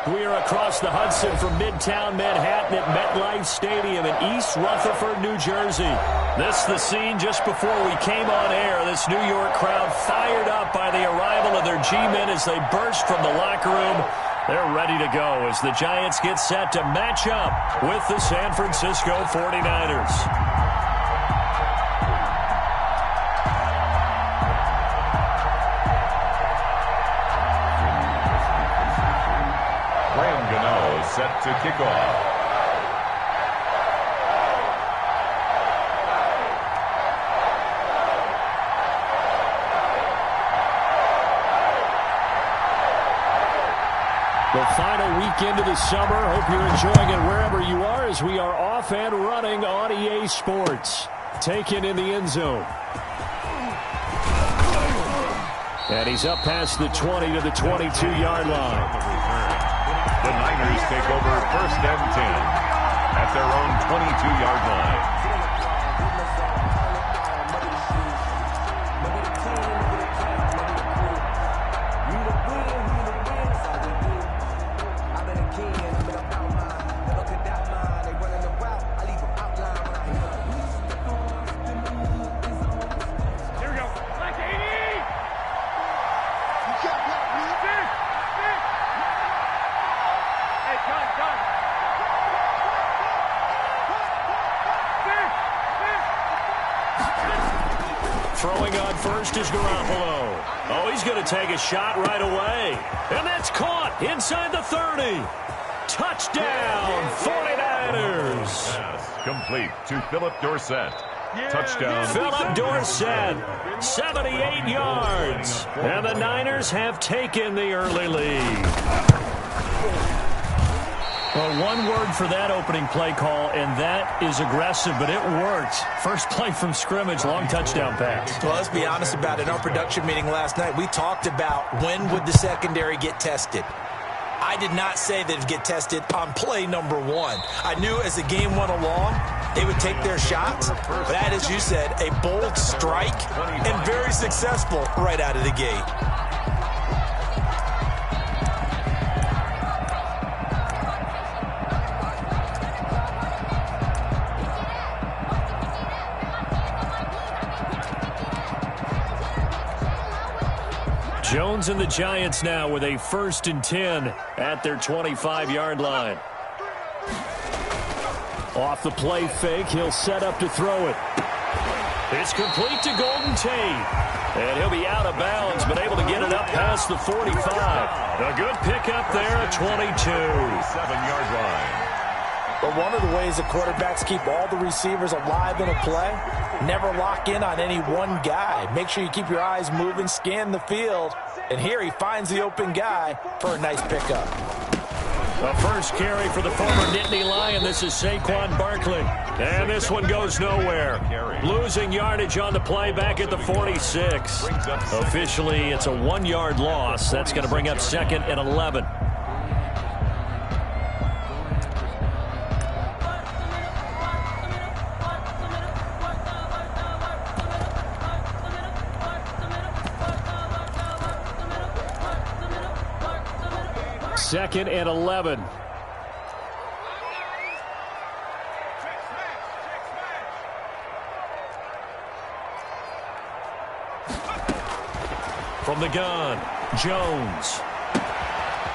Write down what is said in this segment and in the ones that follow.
We are across the Hudson from Midtown Manhattan at MetLife Stadium in East Rutherford, New Jersey. This is the scene just before we came on air. This New York crowd fired up by the arrival of their G-men as they burst from the locker room. They're ready to go as the Giants get set to match up with the San Francisco 49ers. Set to kick off. The final weekend of the summer. Hope you're enjoying it wherever you are as we are off and running on EA Sports. Taken in the end zone. And he's up past the 20 to the 22-yard line. The Niners take over 1st and 10 at their own 22-yard line. Throwing on first is Garoppolo. Oh, he's going to take a shot right away. And that's caught inside the 30. Touchdown, 49ers. Pass complete to Philip Dorsett. Touchdown. Philip Dorsett, 78 yards. And the Niners have taken the early lead. Well, one word for that opening play call, and that is aggressive, but it worked. First play from scrimmage, long touchdown pass. Well, let's be honest about it. In our production meeting last night, we talked about when would the secondary get tested. I did not say that it'd get tested on play number 1. I knew as the game went along, they would take their shots. But that, as you said, a bold strike and very successful right out of the gate. Jones and the Giants now with a 1st and 10 at their 25-yard line. Off the play fake, he'll set up to throw it. It's complete to Golden Tate. And he'll be out of bounds, but able to get it up past the 45. A good pickup there at 22. 7-yard line. But one of the ways the quarterbacks keep all the receivers alive in a play, never lock in on any one guy. Make sure you keep your eyes moving, scan the field. And here he finds the open guy for a nice pickup. The first carry for the former Nittany Lion. This is Saquon Barkley. And this one goes nowhere. Losing yardage on the play back at the 46. Officially, it's a 1-yard loss. That's going to bring up 2nd and 11. Second and 11. From the gun, Jones.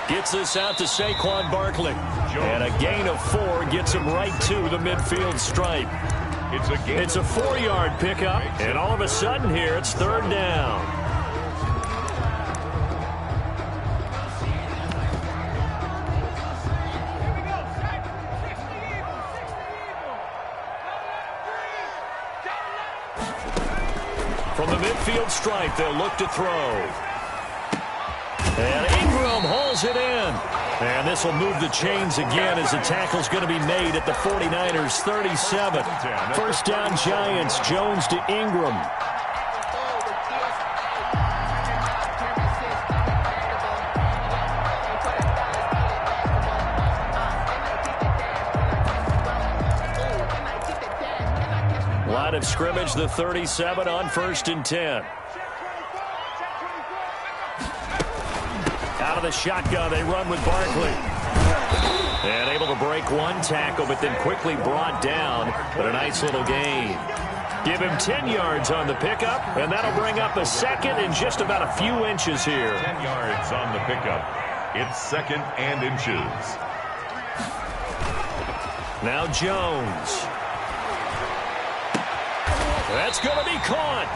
Gets this out to Saquon Barkley. And a gain of 4 gets him right to the midfield stripe. It's a 4-yard pickup, and all of a sudden here it's 3rd down. From the midfield stripe, they'll look to throw. And Ingram hauls it in. And this will move the chains again as the tackle's going to be made at the 49ers 37. 1st down Giants, Jones to Ingram. Line of scrimmage, the 37 on 1st and 10. Out of the shotgun, they run with Barkley. And able to break one tackle, but then quickly brought down. But a nice little gain. Give him 10 yards on the pickup, and that'll bring up a second in just about a few inches here. 10 yards on the pickup. It's second and inches. Now Jones. That's going to be caught.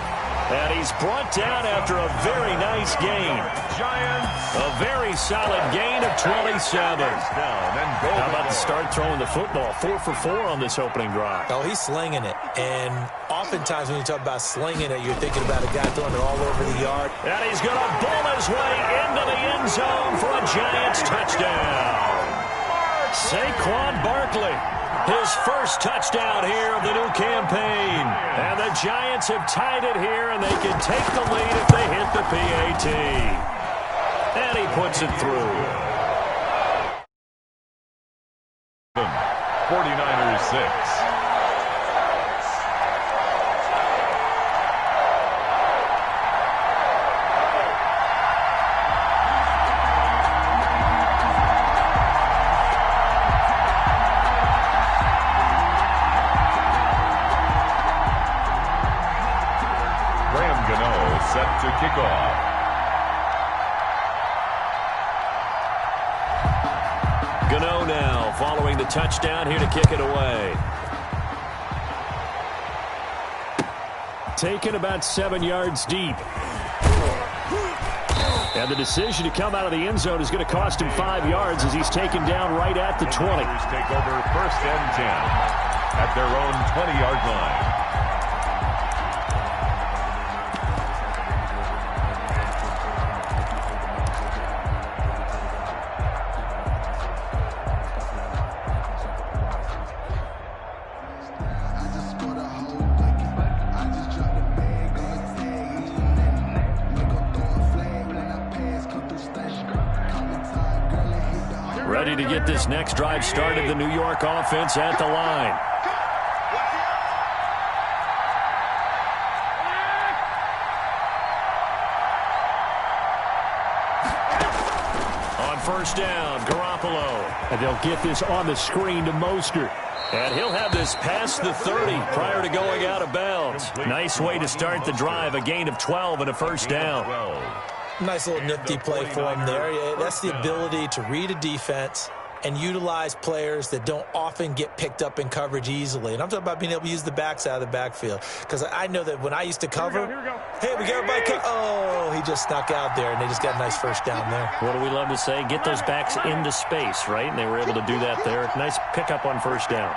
And he's brought down after a very nice gain. Giants. A very solid gain of 27. How about the start throwing the football? 4 for 4 on this opening drive. Oh, he's slinging it. And oftentimes when you talk about slinging it, you're thinking about a guy throwing it all over the yard. And he's going to bull his way into the end zone for a Giants touchdown. Saquon Barkley. His first touchdown here of the new campaign. And the Giants have tied it here, and they can take the lead if they hit the PAT. And he puts it through. 49ers 6. Set to kick off. Gano now following the touchdown here to kick it away. Taken about 7 yards deep. And the decision to come out of the end zone is going to cost him 5 yards as he's taken down right at the 20. Take over first and 10 at their own 20-yard line. Ready to get this next drive started, the New York offense at the line. On first down, Garoppolo. And they'll get this on the screen to Mostert. And he'll have this past the 30 prior to going out of bounds. Nice way to start the drive, a gain of 12 and a first down. Nice little nifty play for him there. That's the ability to read a defense and utilize players that don't often get picked up in coverage easily. And I'm talking about being able to use the backs out of the backfield. Because I know that when I used to cover, hey, we got everybody. Oh, he just snuck out there, and they just got a nice first down there. What do we love to say? Get those backs into space, right? And they were able to do that there. Nice pickup on first down.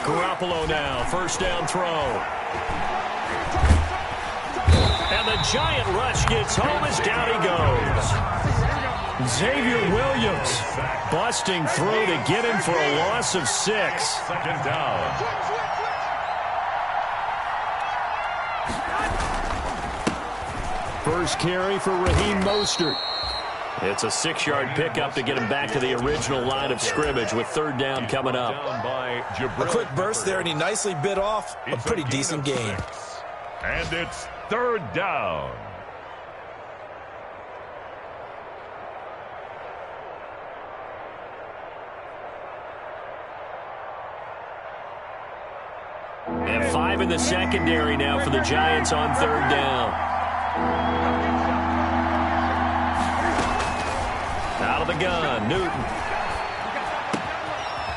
Garoppolo now, first down throw. And the giant rush gets home as down he goes. Xavier Williams busting through to get him for a loss of 6. Second down. First carry for Raheem Mostert. It's a 6-yard pickup to get him back to the original line of scrimmage with third down coming up. A quick burst there, and he nicely bit off a pretty decent gain. And it's third down. And 5 in the secondary now for the Giants on third down. Out of the gun, Newton.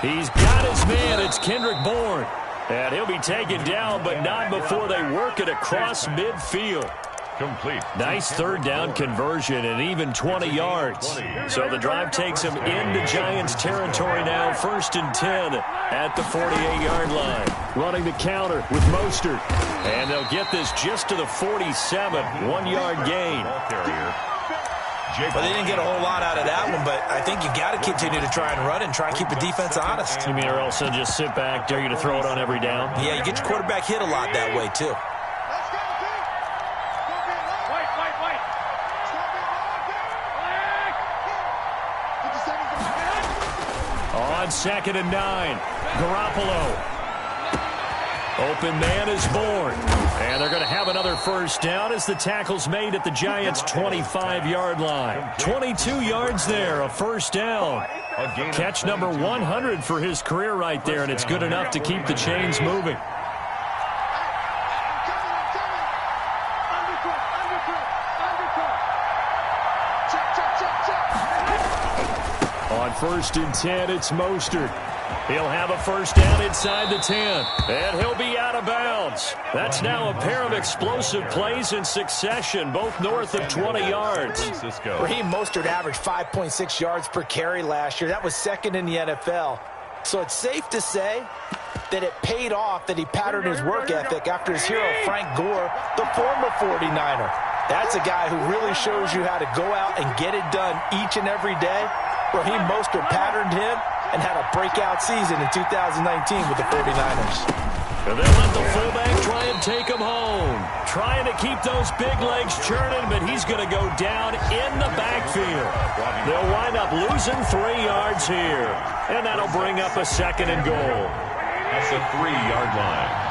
He's got his man. It's Kendrick Bourne. And he'll be taken down, but not before they work it across midfield. Complete. Nice third down conversion and even 20 yards. So the drive takes him into Giants territory now, first and 10 at the 48-yard line. Running the counter with Mostert. And they'll get this just to the 47, 1-yard gain. But they didn't get a whole lot out of that one, but I think you got to continue to try and run and try and keep the defense honest. You mean or else they'll just sit back, dare you to throw it on every down? Yeah, you get your quarterback hit a lot that way, too. On second and 9, Garoppolo. Open man is Bourne. And they're going to have another first down as the tackle's made at the Giants' 25-yard line. 22 yards there, a first down. Catch number 100 for his career right there, and it's good enough to keep the chains moving. On 1st and 10, it's Mostert. He'll have a first down inside the 10, and he'll be out of bounds. That's now a pair of explosive plays in succession, both north of 20 yards. Raheem Mostert averaged 5.6 yards per carry last year. That was second in the NFL. So it's safe to say that it paid off that he patterned his work ethic after his hero, Frank Gore, the former 49er. That's a guy who really shows you how to go out and get it done each and every day. Raheem Mostert patterned him and had a breakout season in 2019 with the 49ers. And they'll let the fullback try and take him home. Trying to keep those big legs churning, but he's going to go down in the backfield. They'll wind up losing 3 yards here. And that'll bring up a 2nd and goal. That's a 3-yard line.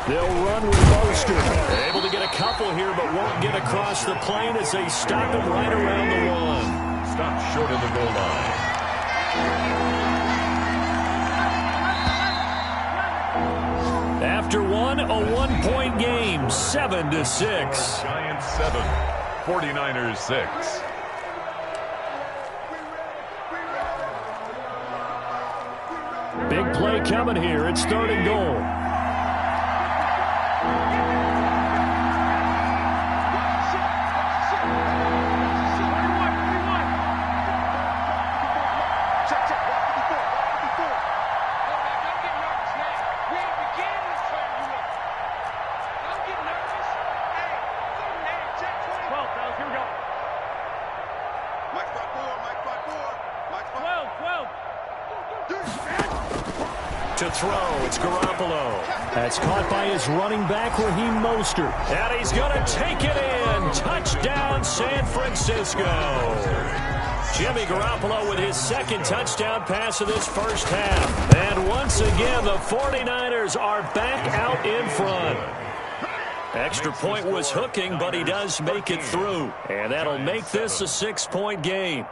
They'll run with Mostert. Able to get a couple here, but won't get across the plane as they stop him right around the 1. Stopped short of the goal line. After one, a 1-point game, 7-6. Giants 7, 49ers 6. Big play coming here. It's 3rd and goal. To throw, it's Garoppolo. That's caught by his running back, Raheem Mostert. And he's going to take it in. Touchdown, San Francisco. Jimmy Garoppolo with his 2nd touchdown pass of this first half. And once again, the 49ers are back out in front. Extra point was hooking, but he does make it through. And that'll make this a 6-point game.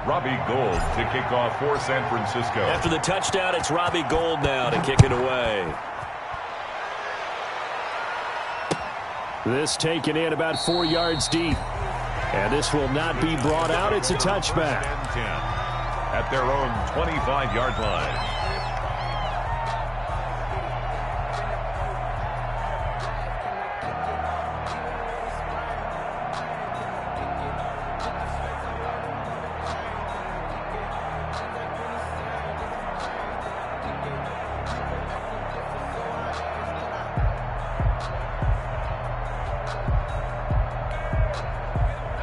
Robbie Gould to kick off for San Francisco. After the touchdown, it's Robbie Gould now to kick it away. This taken in about 4 yards deep. And this will not be brought out. It's a touchback. 10 at their own 25-yard line.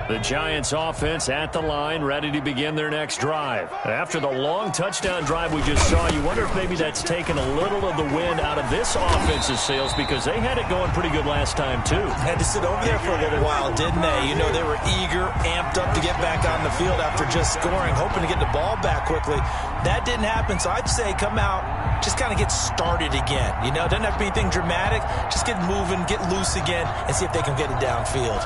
The Giants offense at the line, ready to begin their next drive. After the long touchdown drive we just saw, you wonder if maybe that's taken a little of the wind out of this offense's sails because they had it going pretty good last time, too. Had to sit over there for a little while, didn't they? You know, they were eager, amped up to get back on the field after just scoring, hoping to get the ball back quickly. That didn't happen, so I'd say come out, just kind of get started again. You know, doesn't have to be anything dramatic. Just get moving, get loose again, and see if they can get it downfield.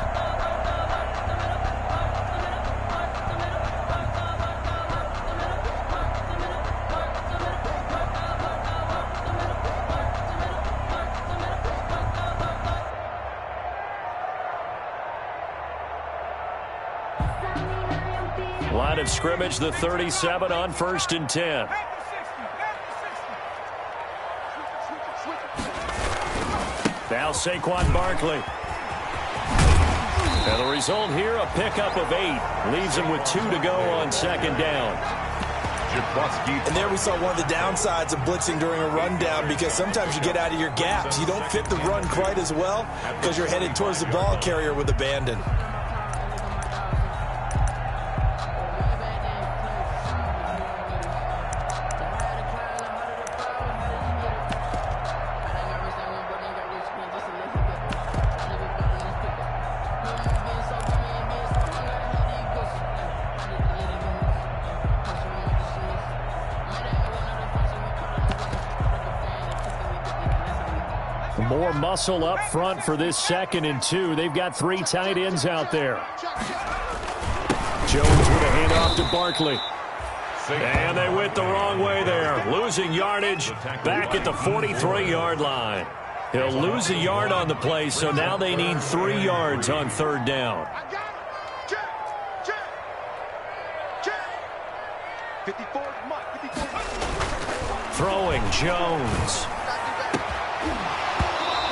Line of scrimmage, the 37 on 1st and 10. Now Saquon Barkley. And the result here, a pickup of 8. Leaves him with 2 to go on 2nd down. And there we saw one of the downsides of blitzing during a rundown because sometimes you get out of your gaps. You don't fit the run quite as well because you're headed towards the ball carrier with abandon. More muscle up front for this 2nd and 2. They've got 3 tight ends out there. Jones with a handoff to Barkley. And they went the wrong way there. Losing yardage back at the 43-yard line. He'll lose a yard on the play, so now they need 3 yards on 3rd down. Throwing Jones.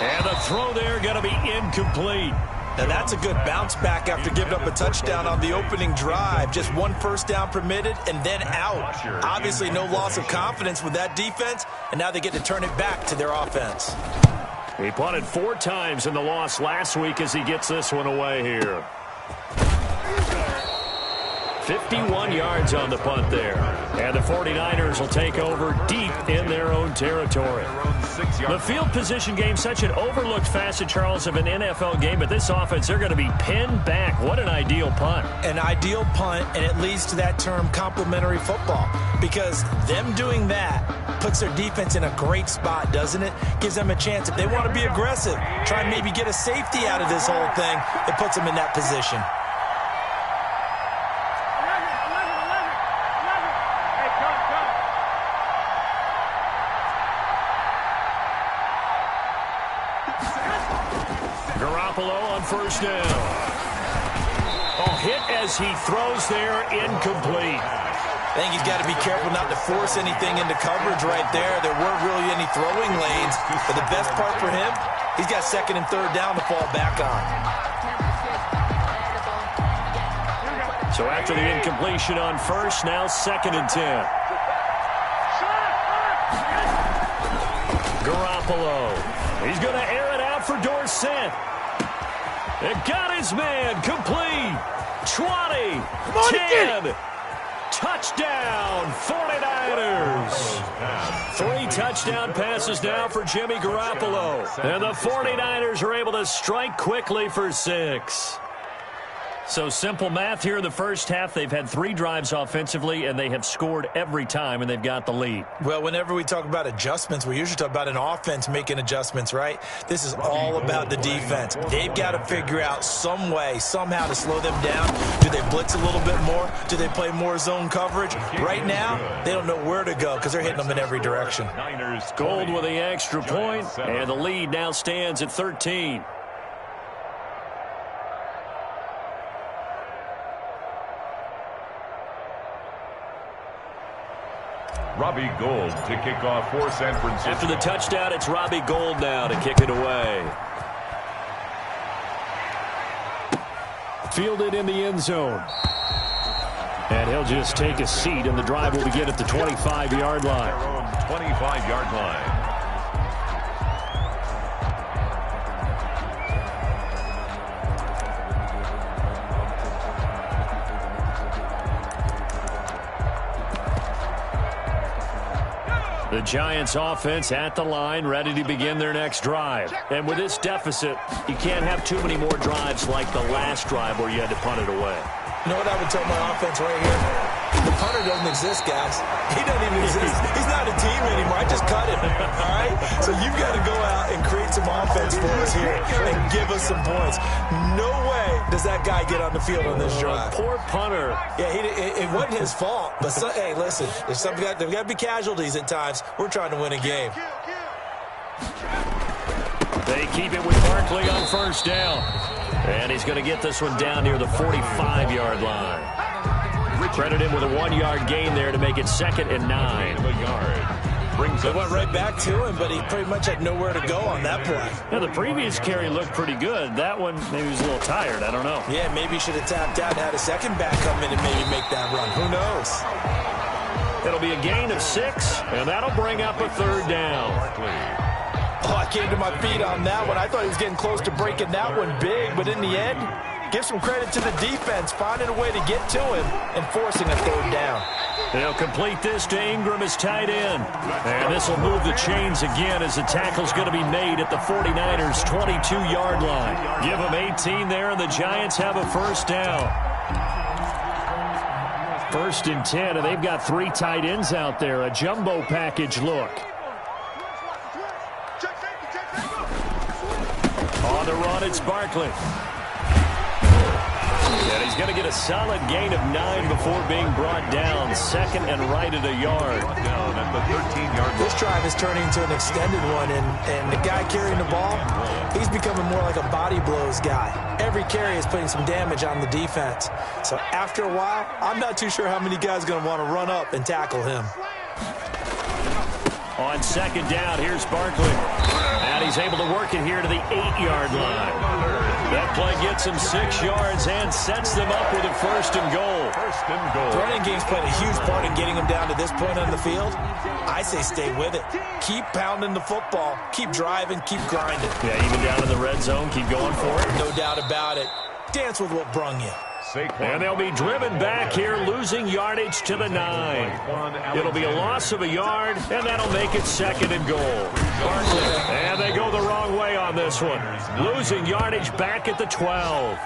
And the throw there going to be incomplete. Now that's a good bounce back after giving up a touchdown on the opening drive. Just 1 first down permitted and then out. Obviously no loss of confidence with that defense, and now they get to turn it back to their offense. He punted 4 times in the loss last week as he gets this one away here. 51 yards on the punt there. And the 49ers will take over deep in their own territory. The field position game, such an overlooked facet, Charles, of an NFL game, but this offense, they're going to be pinned back. What an ideal punt. An ideal punt, and it leads to that term complementary football, because them doing that puts their defense in a great spot, doesn't it? Gives them a chance. If they want to be aggressive, try and maybe get a safety out of this whole thing, it puts them in that position. First down. Oh, hit as he throws there, incomplete. I think he's got to be careful not to force anything into coverage right there. There weren't really any throwing lanes, but the best part for him, he's got 2nd and 3rd down to fall back on. So after the incompletion on 1st, now 2nd and 10. Garoppolo. He's going to air it out for Dorsett. It got his man complete. 20, 10, touchdown, 49ers. 3 touchdown passes now for Jimmy Garoppolo. And the 49ers are able to strike quickly for 6. So simple math here in the first half. They've had 3 drives offensively, and they have scored every time, and they've got the lead. Well, whenever we talk about adjustments, we usually talk about an offense making adjustments, right? This is all about the defense. They've got to figure out some way, somehow to slow them down. Do they blitz a little bit more? Do they play more zone coverage? Right now, they don't know where to go because they're hitting them in every direction. Gold with the extra point, and the lead now stands at 13. Robbie Gould to kick off for San Francisco. After the touchdown, it's Robbie Gould now to kick it away. Fielded in the end zone. And he'll just take a seat, and the drive will begin at the 25-yard line. 25-yard line. The Giants offense at the line, ready to begin their next drive. And with this deficit, you can't have too many more drives like the last drive where you had to punt it away. You know what I would tell my offense right here? The punter doesn't exist, guys. He doesn't even exist. He's not a team anymore. I just cut him, all right? So you've got to go out and create some offense for us here and give us some points. No way does that guy get on the field on this drive. Poor punter. Yeah, it wasn't his fault. But, hey, listen, there's got to be casualties at times. We're trying to win a game. They keep it with Barkley on first down. And he's going to get this one down near the 45-yard line. Credit him with a 1-yard gain there to make it 2nd and 9. They went right back to him, but he pretty much had nowhere to go on that play. Now, the previous carry looked pretty good. That one, maybe he was a little tired. I don't know. Yeah, maybe he should have tapped out and had a second back come in and maybe make that run. Who knows? It'll be a gain of 6, and that'll bring up a 3rd down. Oh, I came to my feet on that one. I thought he was getting close to breaking that one big, but in the end, give some credit to the defense, finding a way to get to him and forcing a 3rd down. They'll complete this to Ingram as tight end. And this will move the chains again as the tackle's going to be made at the 49ers' 22-yard line. Give them 18 there, and the Giants have a first down. 1st and 10, and they've got 3 tight ends out there. A jumbo package look. On the run, it's Barkley. And he's going to get a solid gain of 9 before being brought down. Second and right at a yard. Down at the 13-yard line. This drive is turning into an extended one, and the guy carrying the ball, he's becoming more like a body blows guy. Every carry is putting some damage on the defense. So after a while, I'm not too sure how many guys are going to want to run up and tackle him. On second down, here's Barkley. And he's able to work it here to the 8-yard line. That play gets him 6 yards and sets them up with a first and goal. First and goal. The running game's played a huge part in getting him down to this point on the field. I say stay with it. Keep pounding the football. Keep driving. Keep grinding. Yeah, even down in the red zone, keep going for it. No doubt about it. Dance with what brung you. And they'll be driven back here, losing yardage to the 9. It'll be a loss of a yard, and that'll make it second and goal. And they go the wrong way on this one. Losing yardage back at the 12.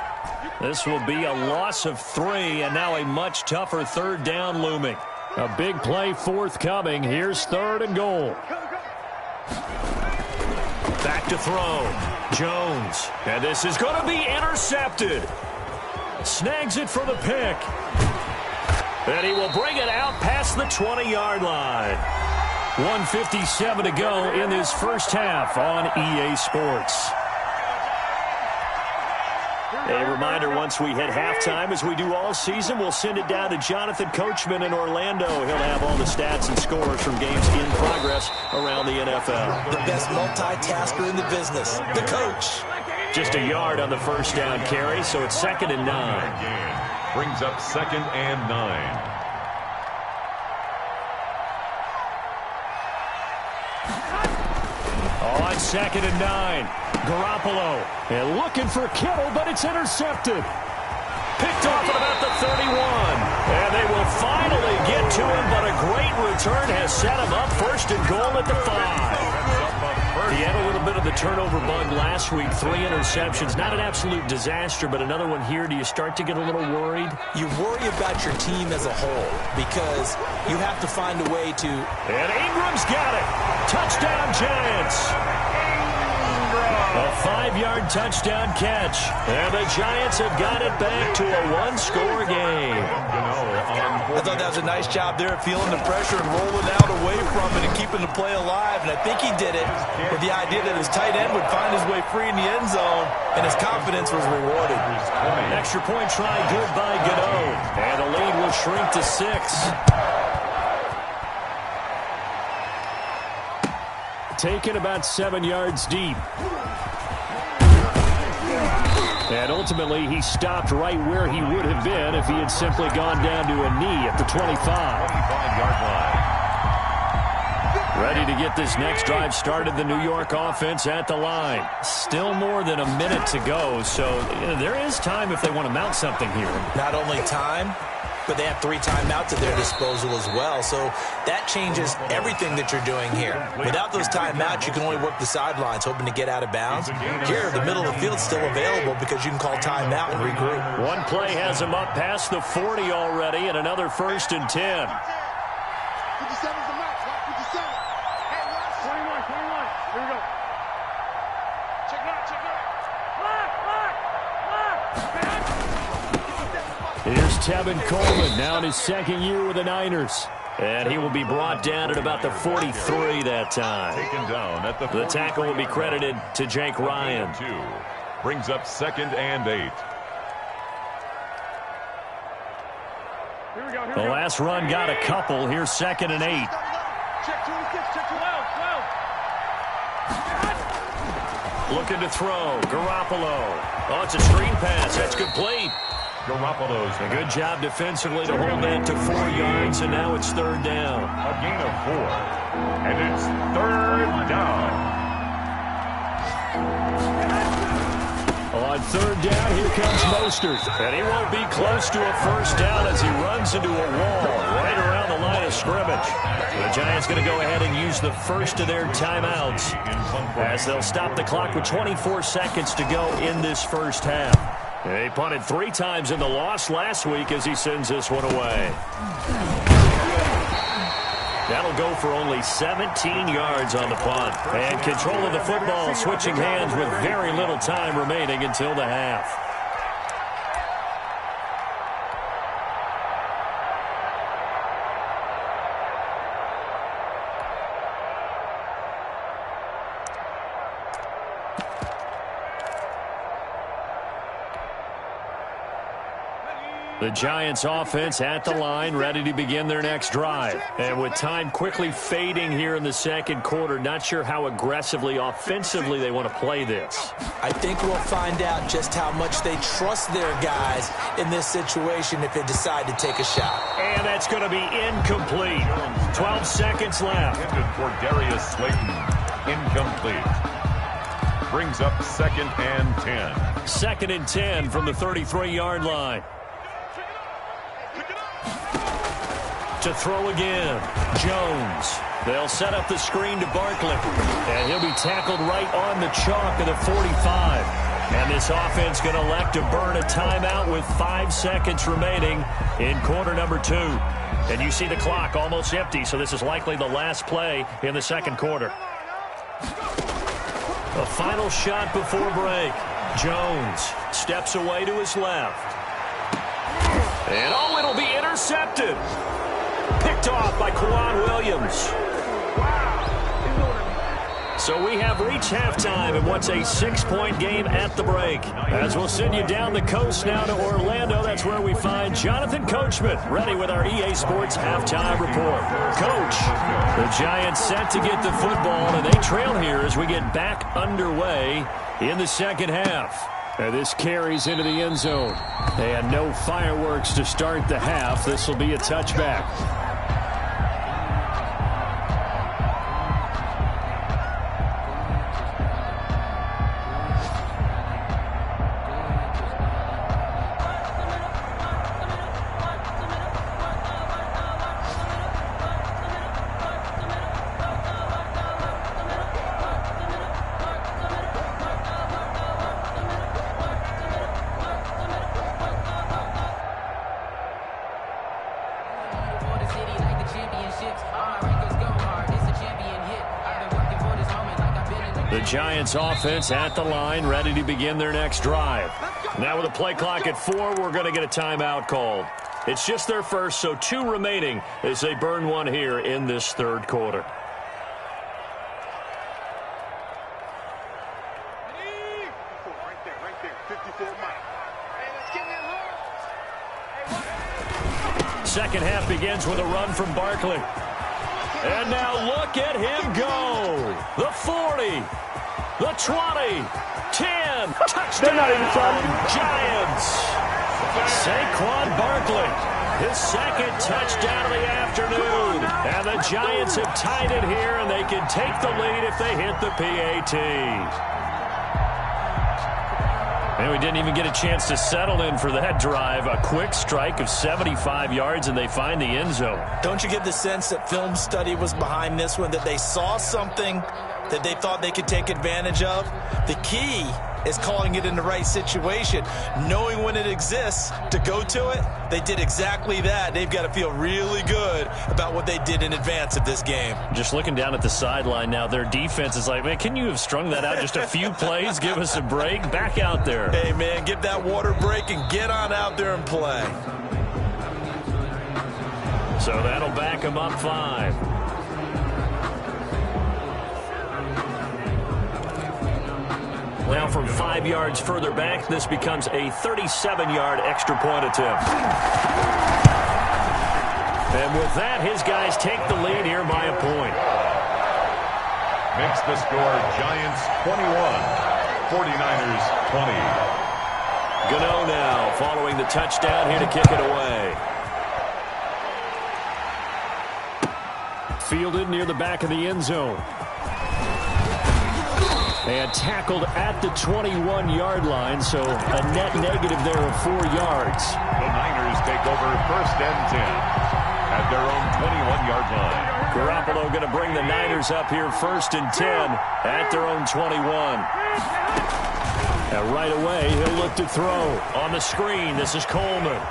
This will be a loss of 3, and now a much tougher third down looming. A big play forthcoming. Here's third and goal. Back to throw. Jones. And this is going to be intercepted. Snags it for the pick. And he will bring it out past the 20-yard line. 1:57 to go in this first half on EA Sports. A reminder, once we hit halftime, as we do all season, we'll send it down to Jonathan Coachman in Orlando. He'll have all the stats and scores from games in progress around the NFL. The best multitasker in the business, the coach. Just a yard on the first down carry, so it's second and 9. Brings up second and 9. On second and 9, Garoppolo. And looking for Kittle, but it's intercepted. Picked off at about the 31. And they will finally get to him, but a great return has set him up first and goal at the 5. He had a little bit of the turnover bug last week. 3 interceptions. Not an absolute disaster, but another one here. Do you start to get a little worried? You worry about your team as a whole because you have to find a way to... And Ingram's got it. Touchdown, Giants. A 5-yard touchdown catch. And the Giants have got it back to a 1-score game. I thought that was a nice job there, feeling the pressure and rolling out away from it and keeping the play alive. And I think he did it with the idea that his tight end would find his way free in the end zone, and his confidence was rewarded. Extra point try good by Godot. And the lead will shrink to 6. Taken about 7 yards deep. And ultimately, he stopped right where he would have been if he had simply gone down to a knee at the 25-yard line. Ready to get this next drive started, the New York offense at the line. Still more than a minute to go, so there is time if they want to mount something here. Not only time, but they have 3 timeouts at their disposal as well. So that changes everything that you're doing here. Without those timeouts, you can only work the sidelines, hoping to get out of bounds. Here, the middle of the field is still available because you can call timeout and regroup. One play has him up past the 40 already, and another first and 10. 57's the max, right? 57. Hey, Russ. 21. Here we go. Check it out. Here's Tevin Coleman, now in his second year with the Niners. And he will be brought down at about the 43 that time. Taken down at the tackle will be credited to Jake Ryan. 2. Brings up second and 8. Here we go. The last run got a couple. Here's second and 8. Check 26, check 12. Looking to throw. Garoppolo. Oh, it's a screen pass. That's complete. Garoppolo's a good job defensively to hold that to 4 yards, and now it's third down. A gain of 4. And it's third down. On third down, here comes Mostert. And he won't be close to a first down as he runs into a wall right around the line of scrimmage. The Giants going to go ahead and use the first of their timeouts as they'll stop the clock with 24 seconds to go in this first half. He punted 3 times in the loss last week as he sends this one away. That'll go for only 17 yards on the punt. And control of the football switching hands with very little time remaining until the half. The Giants offense at the line, ready to begin their next drive. And with time quickly fading here in the second quarter, not sure how aggressively, offensively they want to play this. I think we'll find out just how much they trust their guys in this situation if they decide to take a shot. And that's going to be incomplete. 12 seconds left. For Darius Slayton, incomplete. Brings up 2nd and 10. 2nd and 10 from the 33-yard line. To throw again, Jones. They'll set up the screen to Barkley, and he'll be tackled right on the chalk of the 45. And this offense going to elect to burn a timeout with 5 seconds remaining in quarter number 2. And you see the clock almost empty, so this is likely the last play in the second quarter. A final shot before break. Jones steps away to his left. And oh, it'll be intercepted. Picked off by Quan Williams. So we have reached halftime in what's a 6-point game at the break. As we'll send you down the coast now to Orlando, that's where we find Jonathan Coachman, ready with our EA Sports halftime report. Coach, the Giants set to get the football, and they trail here as we get back underway in the second half. And this carries into the end zone. And no fireworks to start the half. This will be a touchback. Giants offense at the line, ready to begin their next drive. Now with a play clock at 4, we're going to get a timeout called. It's just their first, so 2 remaining as they burn one here in this third quarter. Right there, 54 miles. Hey, let's get in here. Second half begins with a run from Barkley. And now look at him go. The 40. The 20, 10, touchdown, Giants. Saquon Barkley, his second touchdown of the afternoon. And the Giants have tied it here, and they can take the lead if they hit the PAT. And we didn't even get a chance to settle in for that drive. A quick strike of 75 yards, and they find the end zone. Don't you get the sense that film study was behind this one, that they saw something that they thought they could take advantage of? The key is calling it in the right situation, knowing when it exists to go to it. They did exactly that. They've got to feel really good about what they did in advance of this game. Just looking down at the sideline now, their defense is like, man, can you have strung that out just a few plays? Give us a break. Back out there. Hey, man, give that water break and get on out there and play. So that'll back them up 5. Now from 5 yards further back, this becomes a 37-yard extra point attempt. And with that, his guys take the lead here by a point. Makes the score Giants 21, 49ers 20. Gano now following the touchdown here to kick it away. Fielded near the back of the end zone. And tackled at the 21-yard line, so a net negative there of 4 yards. The Niners take over 1st and 10 at their own 21-yard line. Garoppolo going to bring the Niners up here 1st and 10 at their own 21. And right away, he'll look to throw. On the screen, this is Coleman.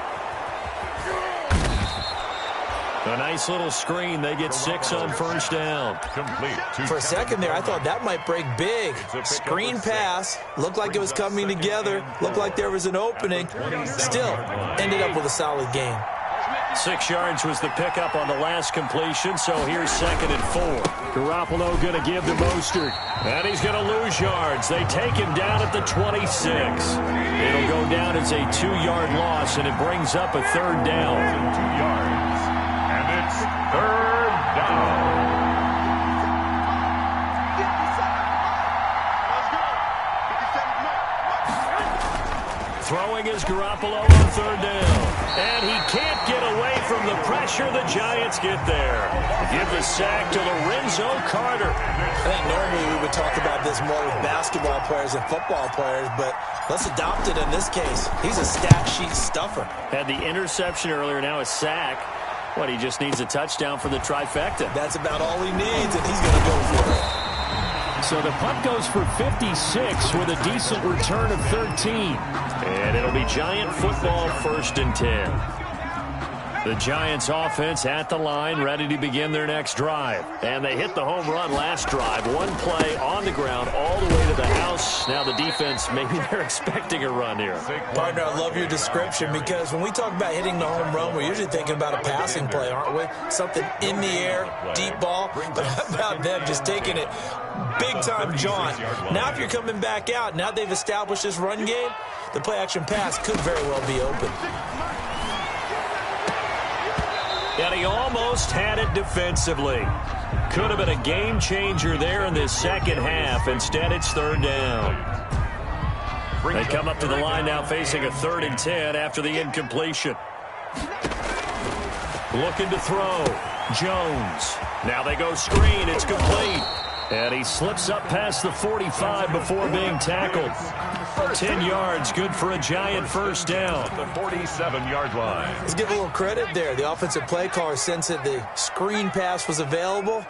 A nice little screen. They get 6 on first down. Complete. For a second there, I thought that might break big. Screen pass. Looked like it was coming together. Looked like there was an opening. Still, ended up with a solid gain. 6 yards was the pickup on the last completion, so here's 2nd and 4. Garoppolo going to give to Mostert, and he's going to lose yards. They take him down at the 26. It'll go down as a 2-yard loss, and it brings up a 3rd down. 2 yards, and it's 3rd down. Throwing is Garoppolo on 3rd down. And he can't get away from the pressure. The Giants get there. Give the sack to Lorenzo Carter. I think normally we would talk about this more with basketball players and football players, but let's adopt it in this case. He's a stat sheet stuffer. Had the interception earlier, now a sack. What, he just needs a touchdown for the trifecta. That's about all he needs, and he's going to go for it. So the punt goes for 56 with a decent return of 13. And it'll be Giant football, 1st and 10. The Giants offense at the line, ready to begin their next drive. And they hit the home run last drive. 1 play on the ground all the way to the house. Now the defense, maybe they're expecting a run here. Partner, I love your description because when we talk about hitting the home run, we're usually thinking about a passing play, aren't we? Something in the air, deep ball. But how about them just taking it big-time jaunt? Now if you're coming back out, now they've established this run game, the play-action pass could very well be open. And he almost had it defensively. Could have been a game changer there in this second half. Instead, it's 3rd down. They come up to the line now facing a 3rd and 10 after the incompletion. Looking to throw. Jones. Now they go screen. It's complete. And he slips up past the 45 before being tackled. 10 yards, good for a Giant 1st down. The 47-yard line. Let's give a little credit there. The offensive play caller sensed that the screen pass was available.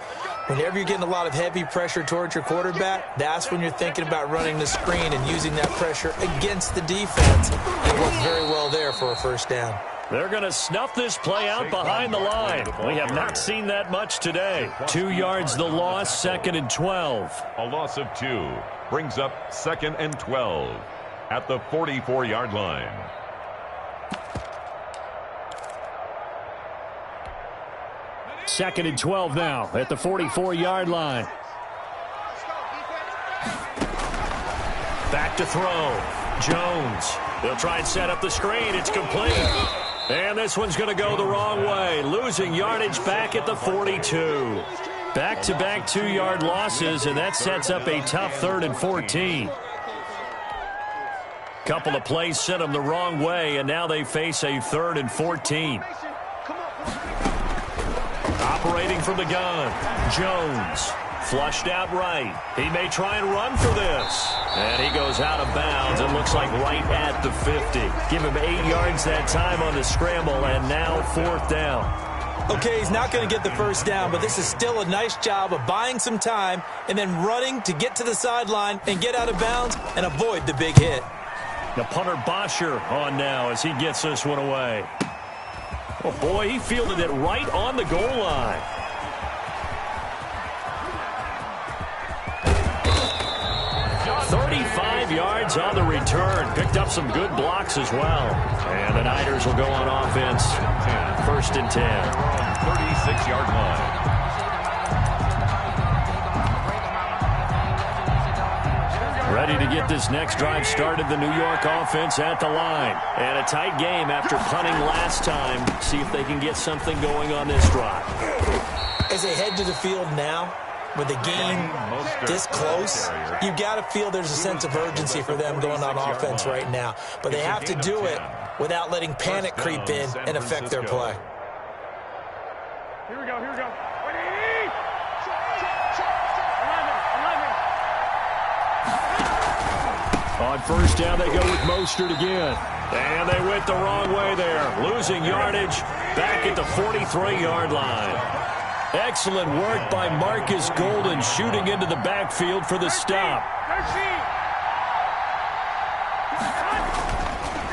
Whenever you're getting a lot of heavy pressure towards your quarterback, that's when you're thinking about running the screen and using that pressure against the defense. It worked very well there for a 1st down. They're going to snuff this play out behind the line. We have not seen that much today. 2 yards the loss, 2nd and 12. A loss of 2 brings up 2nd and 12 at the 44-yard line. Second and 12 now at the 44-yard line. Back to throw. Jones. They'll try and set up the screen. It's complete. And this one's going to go the wrong way. Losing yardage back at the 42. Back-to-back 2-yard losses, and that sets up a tough 3rd and 14. Couple of plays sent them the wrong way, and now they face a 3rd and 14. Operating from the gun, Jones. Flushed out right. He may try and run for this. And he goes out of bounds. It looks like right at the 50. Give him 8 yards that time on the scramble, and now 4th down. Okay, he's not going to get the 1st down, but this is still a nice job of buying some time and then running to get to the sideline and get out of bounds and avoid the big hit. The punter Bosher on now as he gets this one away. Oh, boy, he fielded it right on the goal line. 35 yards on the return. Picked up some good blocks as well. And the Niners will go on offense. 1st and 10. 36-yard line. Ready to get this next drive started, the New York offense at the line. And a tight game after punting last time. See if they can get something going on this drive. As they head to the field now, with the game this close, you've got to feel there's a sense of urgency for them going on offense right now. But they have to do it without letting panic creep in and affect their play. Here we go, here we go. On 1st down, they go with Mostert again. And they went the wrong way there. Losing yardage back at the 43-yard line. Excellent work by Marcus Golden shooting into the backfield for the stop.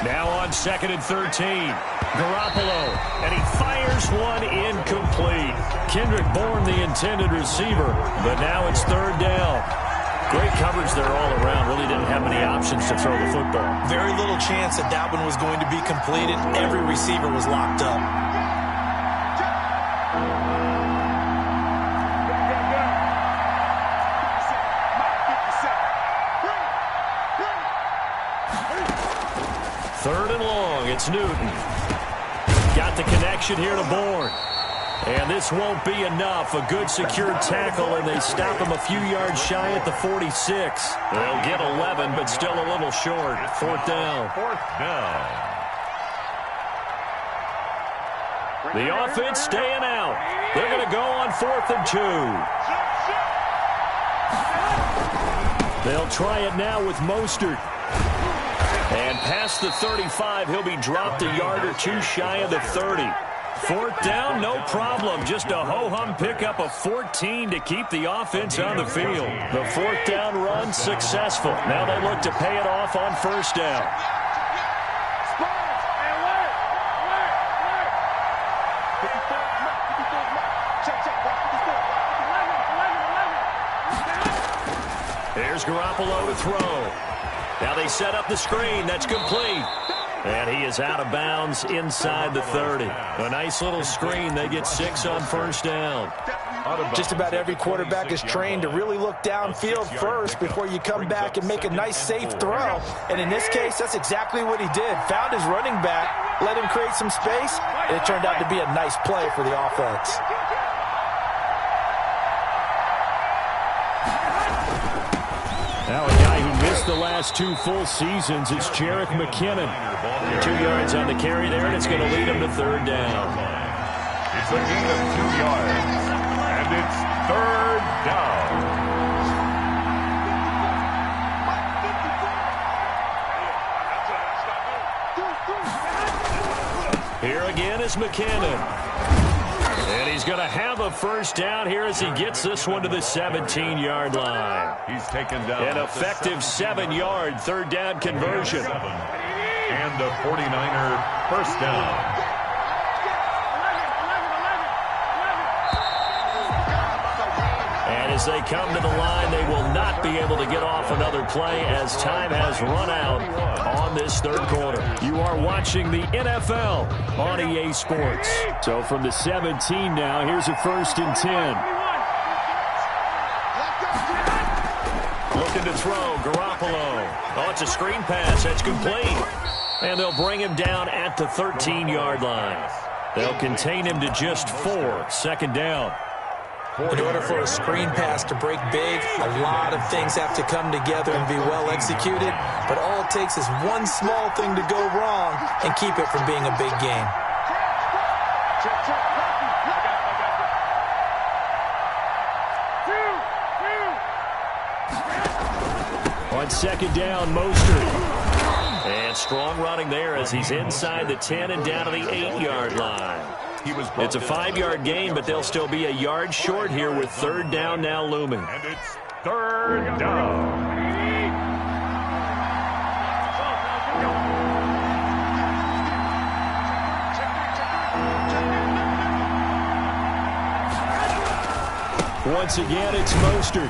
Now on 2nd and 13. Garoppolo, and he fires one incomplete. Kendrick Bourne, the intended receiver, but now it's 3rd down. Great coverage there all around. Really didn't have many options to throw the football. Very little chance that that one was going to be completed. Every receiver was locked up. Third and long, it's Newton. Got the connection here to Bourne. And this won't be enough. A good secured tackle, and they stop him a few yards shy at the 46. They'll get 11, but still a little short. 4th down. 4th down. The offense staying out. They're going to go on 4th and 2. They'll try it now with Mostert. And past the 35, he'll be dropped a yard or two shy of the 30. 4th down, no problem. Just a ho-hum pickup of 14 to keep the offense on the field. The 4th down run successful. Now they look to pay it off on 1st down. Here's Garoppolo to throw. Now they set up the screen. That's complete. And he is out of bounds inside the 30. A nice little screen. They get 6 on 1st down. Just about every quarterback is trained to really look downfield first before you come back and make a nice, safe throw. And in this case, that's exactly what he did. Found his running back, let him create some space, and it turned out to be a nice play for the offense. Now a guy who missed the last 2 full seasons, it's Jerick McKinnon. 2 yards on the carry there, and it's going to lead him to 3rd down. It's a gain of 2 yards, and it's 3rd down. Here again is McKinnon. And he's going to have a 1st down here as he gets this one to the 17-yard line. He's taken down. An effective 7-yard 3rd down conversion. And the 49er 1st down. And as they come to the line, they will not be able to get off another play as time has run out on this 3rd quarter. You are watching the NFL on EA Sports. So from the 17 now, here's a 1st and 10. Looking to throw, Garoppolo. Oh, it's a screen pass. That's complete. And they'll bring him down at the 13-yard line. They'll contain him to just 4. 2nd down. In order for a screen pass to break big, a lot of things have to come together and be well executed. But all it takes is one small thing to go wrong and keep it from being a big game. On 2nd down, Mostert. And strong running there as he's inside the 10 and down to the 8-yard line. It's a 5-yard gain, but they'll still be a yard short here with 3rd down now looming. And it's 3rd down. Once again, it's Mostert.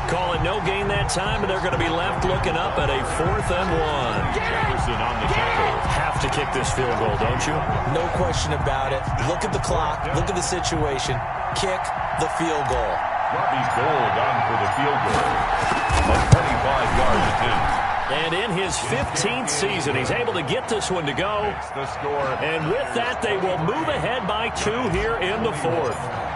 Calling no gain that time, and they're going to be left looking up at a 4th and 1. Jefferson on the tackle. Have to kick this field goal, don't you? No question about it. Look at the clock. Look at the situation. Kick the field goal. Robbie's Gold on for the field goal. A 25-yard attempt. And in his 15th season, he's able to get this one to go. It's the score. And with that, they will move ahead by 2 here in the 4th.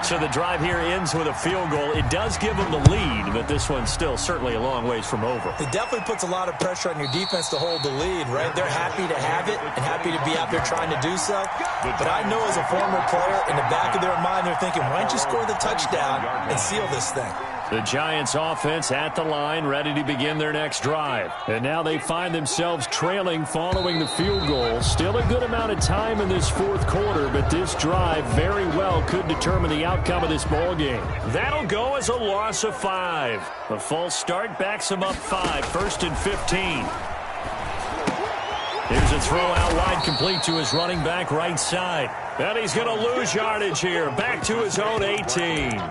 So the drive here ends with a field goal. It does give them the lead, but this one's still certainly a long ways from over. It definitely puts a lot of pressure on your defense to hold the lead, right? They're happy to have it and happy to be out there trying to do so. But I know as a former player, in the back of their mind, they're thinking, why don't you score the touchdown and seal this thing? The Giants offense at the line, ready to begin their next drive. And now they find themselves trailing following the field goal. Still a good amount of time in this 4th quarter, but this drive very well could determine the outcome of this ball game. That'll go as a loss of 5. A false start backs them up 5. 1st and 15. Here's a throw out wide, complete to his running back right side. And he's going to lose yardage here. Back to his own 18.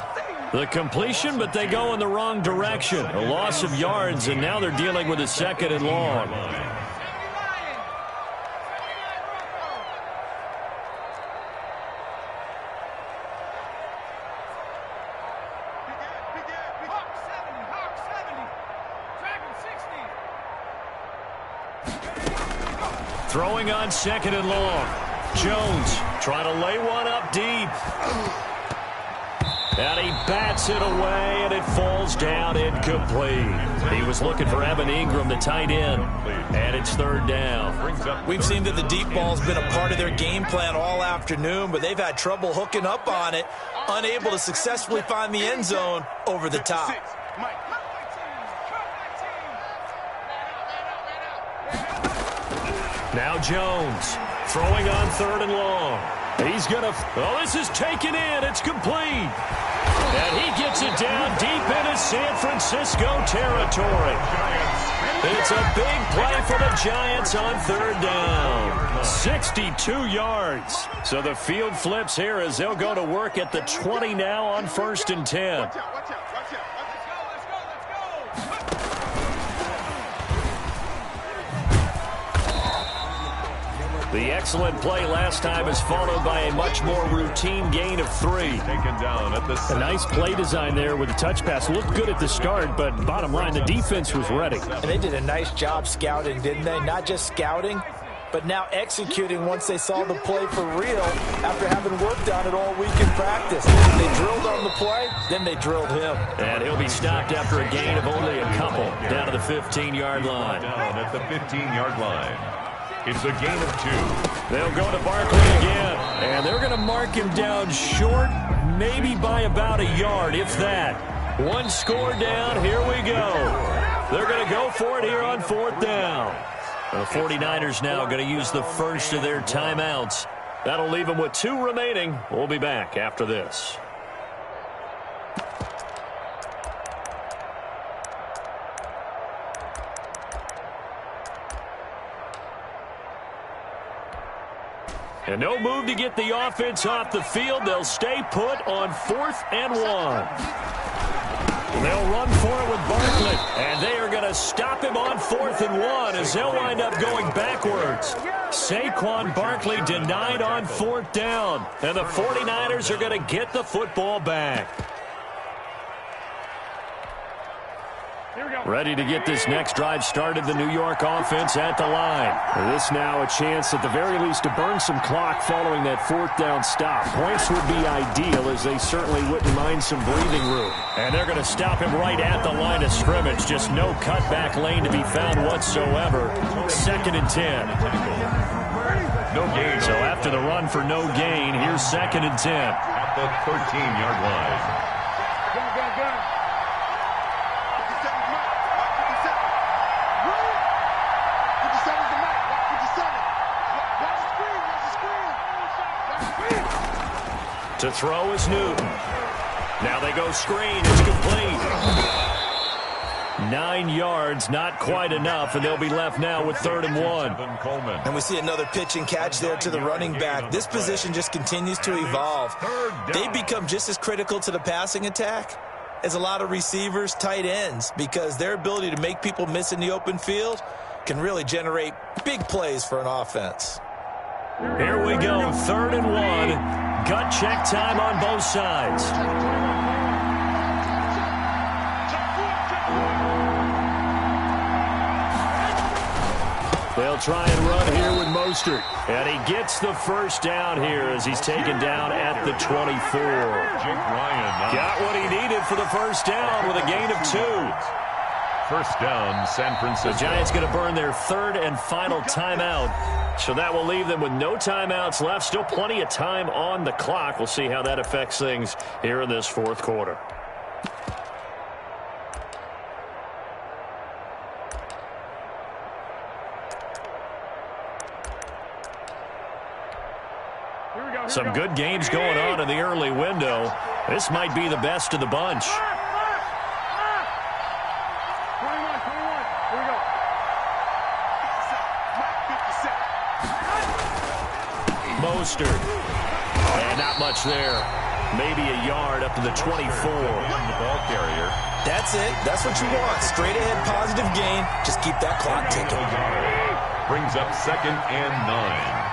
The completion, but they go in the wrong direction. A loss of yards, and now they're dealing with a 2nd and long. Throwing on 2nd and long. Jones trying to lay one up deep. And he bats it away, and it falls down incomplete. He was looking for Evan Ingram, the tight end, and it's 3rd down. We've seen that the deep ball's been a part of their game plan all afternoon, but they've had trouble hooking up on it, unable to successfully find the end zone over the top. Now Jones throwing on 3rd and long. He's going to... Oh, this is taken in. It's complete. And he gets it down deep into San Francisco territory. It's a big play for the Giants on 3rd down. 62 yards. So the field flips here as they'll go to work at the 20 now on 1st and 10. The excellent play last time is followed by a much more routine gain of 3. Taken down at the a nice play design there with the touch pass. Looked good at the start, but bottom line, the defense was ready. And they did a nice job scouting, didn't they? Not just scouting, but now executing once they saw the play for real after having worked on it all week in practice. They drilled on the play, then they drilled him. And he'll be stopped after a gain of only a couple down to the 15-yard line. Down at the 15-yard line. It's a gain of 2. They'll go to Barkley again, and they're going to mark him down short, maybe by about a yard, if that. 1 score down, here we go. They're going to go for it here on 4th down. The 49ers now going to use the first of their timeouts. That'll leave them with 2 remaining. We'll be back after this. And no move to get the offense off the field. They'll stay put on 4th and 1. They'll run for it with Barkley. And they are going to stop him on 4th and 1 as they'll wind up going backwards. Saquon Barkley denied on 4th down. And the 49ers are going to get the football back. Ready to get this next drive started, the New York offense at the line. This now a chance at the very least to burn some clock following that 4th down stop. Points would be ideal as they certainly wouldn't mind some breathing room. And they're going to stop him right at the line of scrimmage. Just no cutback lane to be found whatsoever. 2nd and 10. No gain. So after the run for no gain, here's 2nd and 10. At the 13-yard line. To throw is Newton. Now they go screen. It's complete. 9 yards, not quite enough, and they'll be left now with 3rd and 1. And we see another pitch and catch there to the running back. This position just continues to evolve. They become just as critical to the passing attack as a lot of receivers, tight ends, because their ability to make people miss in the open field can really generate big plays for an offense. Here we go, 3rd and 1. Gut check time on both sides. They'll try and run here with Mostert. And he gets the first down here as he's taken down at the 24. Got what he needed for the first down with a gain of 2. First down, San Francisco. The Giants going to burn their 3rd and final timeout. So that will leave them with no timeouts left. Still plenty of time on the clock. We'll see how that affects things here in this 4th quarter. Some good games going on in the early window. This might be the best of the bunch. Mostert. And not much there. Maybe a yard up to the 24. The ball carrier. That's it. That's what you want. Straight ahead positive gain. Just keep that clock ticking. Brings up 2nd and 9.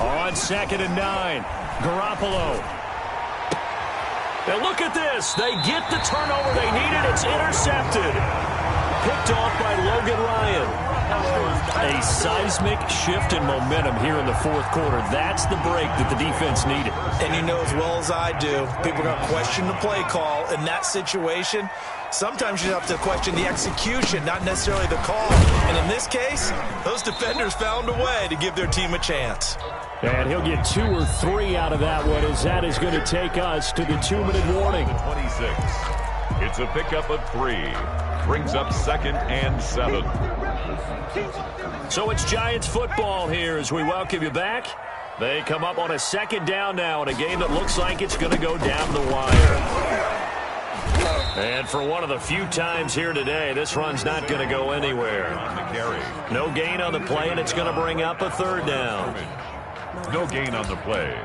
On 2nd and 9, Garoppolo. And look at this. They get the turnover they needed. It's intercepted. Picked off by Logan Ryan. A seismic shift in momentum here in the fourth quarter. That's the break that the defense needed. And you know as well as I do, people are going to question the play call in that situation. Sometimes you have to question the execution, not necessarily the call. And in this case, those defenders found a way to give their team a chance. And he'll get 2 or 3 out of that one, as that is going to take us to the 2-minute warning. 26. It's a pickup of 3. Brings up 2nd and 7. So it's Giants football here as we welcome you back. They come up on a 2nd down now in a game that looks like it's going to go down the wire. And for one of the few times here today, this run's not going to go anywhere. No gain on the play, and it's going to bring up a 3rd down. No gain on the play.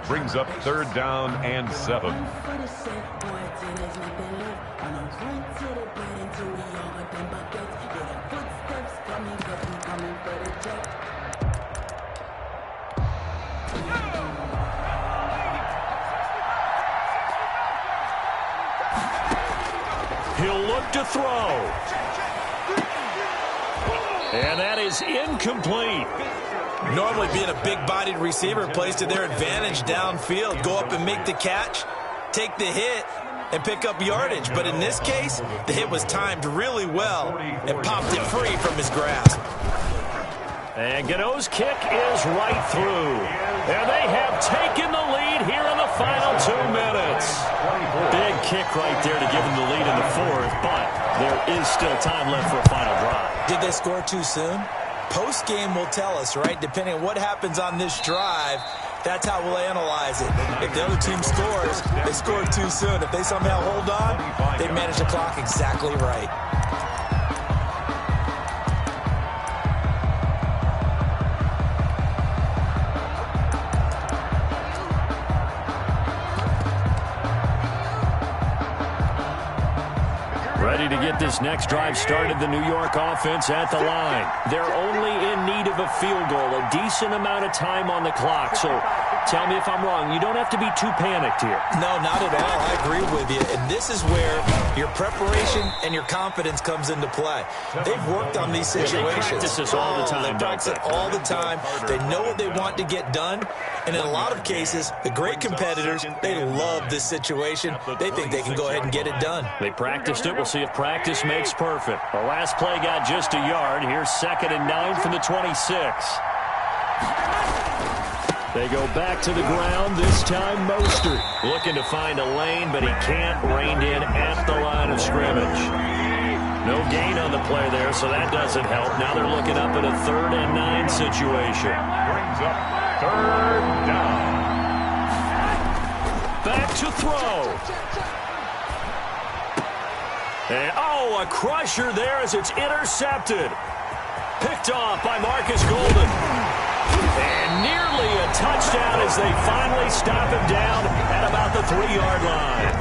Brings up 3rd down and 7. He'll look to throw. And that is incomplete. Normally being a big-bodied receiver plays to their advantage downfield. Go up and make the catch, take the hit, and pick up yardage. But in this case, the hit was timed really well and popped it free from his grasp. And Gano's kick is right through. And they have taken the lead here in the final 2 minutes. Big kick right there to give them the lead in the 4th, but there is still time left for a final drive. Did they score too soon? Post-game will tell us, right? Depending on what happens on this drive, that's how we'll analyze it. If the other team scores, they scored too soon. If they somehow hold on, they manage the clock exactly right. Ready to get this next drive started, the New York offense at the line. They're only in need of a field goal, a decent amount of time on the clock. So tell me if I'm wrong. You don't have to be too panicked here. No, not at all. I agree with you. And this is where your preparation and your confidence comes into play. They've worked on these situations. They practice this all the time, They practice it all the time. They know what they want to get done. And in a lot of cases, the great competitors, they love this situation. They think they can go ahead and get it done. They practiced it. We'll see if practice makes perfect. The last play got just a yard. Here's 2nd and 9 from the 26. They go back to the ground, this time Mostert. Looking to find a lane, but he can't. Reined in at the line of scrimmage. No gain on the play there, so that doesn't help. Now they're looking up at a 3rd and 9 situation. Brings up 3rd down. Back to throw. And, a crusher there as it's intercepted. Picked off by Marcus Golden. And nearly a touchdown as they finally stop him down at about the 3-yard line.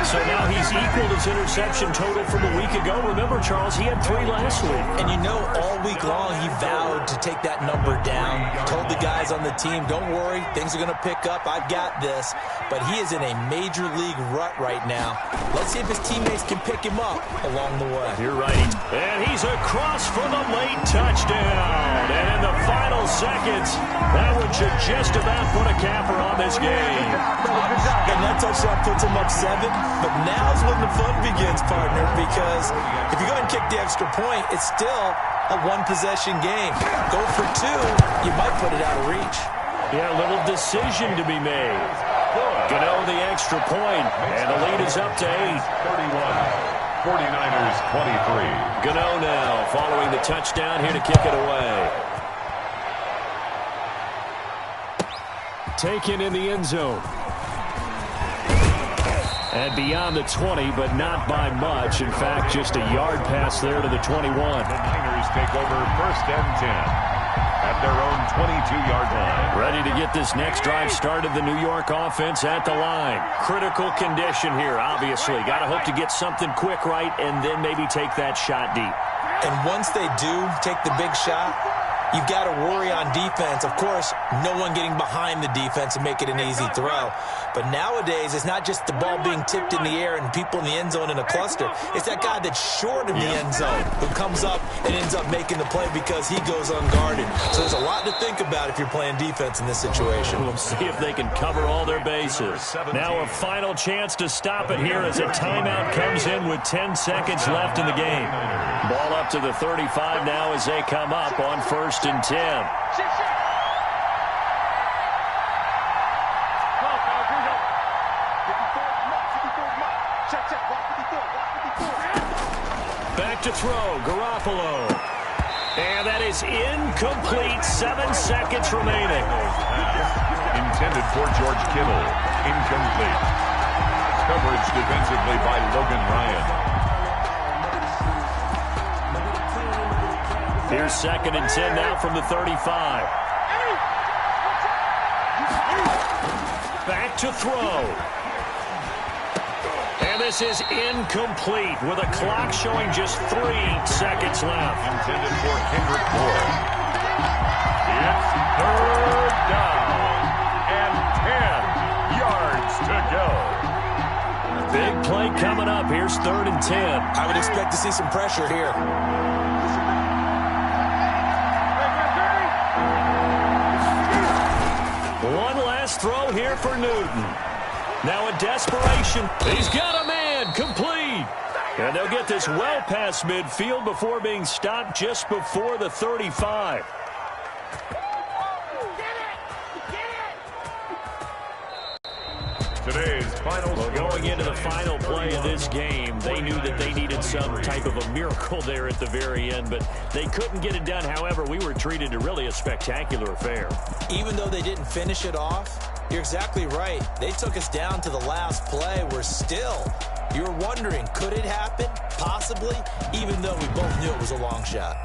So now he's equaled his interception total from a week ago. Remember, Charles, he had 3 last week. And you know, all week long he vowed to take that number down. Told the guys on the team, don't worry, things are going to pick up. I've got this. But he is in a major league rut right now. Let's see if his teammates can pick him up along the way. You're right. And he's across for the late touchdown. And in the final seconds, that one should just about put a capper on this game. And that touchdown puts him up 7. But now's when the fun begins, partner, because if you go ahead and kick the extra point, it's still a one-possession game. Go for 2, you might put it out of reach. Yeah, a little decision to be made. Gano the extra point, and the lead is up to 8. 31. 49ers 23. Gano now following the touchdown here to kick it away. taken in the end zone. And beyond the 20, but not by much. In fact, just a yard pass there to the 21. The Niners take over 1st and 10 at their own 22-yard line. Ready to get this next drive started, the New York offense at the line. Critical condition here, obviously. Got to hope to get something quick right and then maybe take that shot deep. And once they do take the big shot, you've got to worry on defense. Of course, no one getting behind the defense and make it an easy throw. But nowadays, it's not just the ball being tipped in the air and people in the end zone in a cluster. It's that guy that's short of the end zone who comes up and ends up making the play because he goes unguarded. So there's a lot to think about if you're playing defense in this situation. We'll see if they can cover all their bases. Now a final chance to stop it here as a timeout comes in with 10 seconds left in the game. Ball up to the 35 now as they come up on 1st and 10. Back to throw, Garoppolo. And that is incomplete. 7 seconds remaining. Intended for George Kittle. Incomplete. Coverage defensively by Logan Ryan. Here's 2nd and 10 now from the 35. Back to throw. And this is incomplete with a clock showing just 3 seconds left. Intended for Kendrick Bourne. It's 3rd down and 10 yards to go. Big play coming up. Here's 3rd and 10. I would expect to see some pressure here. One last throw here for Newton. Now a desperation. He's got a man. Complete. And they'll get this well past midfield before being stopped just before the 35. Today's final Well, going into the final play of this game, they knew that they needed some type of a miracle there at the very end, but they couldn't get it done. However, we were treated to really a spectacular affair. Even though they didn't finish it off, you're exactly right. They took us down to the last play. We're still, you're wondering, could it happen? Possibly, even though we both knew it was a long shot.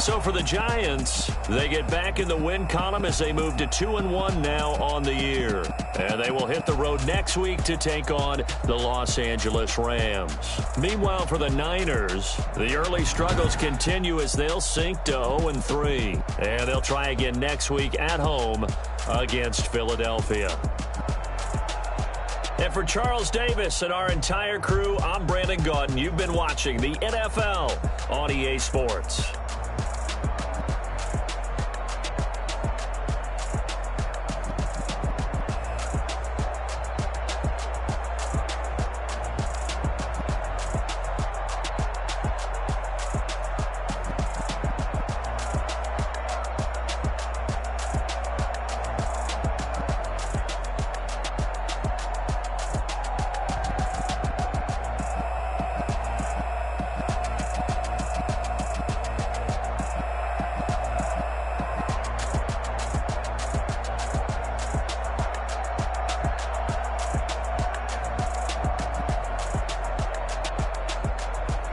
So for the Giants, they get back in the win column as they move to 2-1 now on the year. And they will hit the road next week to take on the Los Angeles Rams. Meanwhile, for the Niners, the early struggles continue as they'll sink to 0-3. And they'll try again next week at home against Philadelphia. And for Charles Davis and our entire crew, I'm Brandon Gaudin. You've been watching the NFL on EA Sports.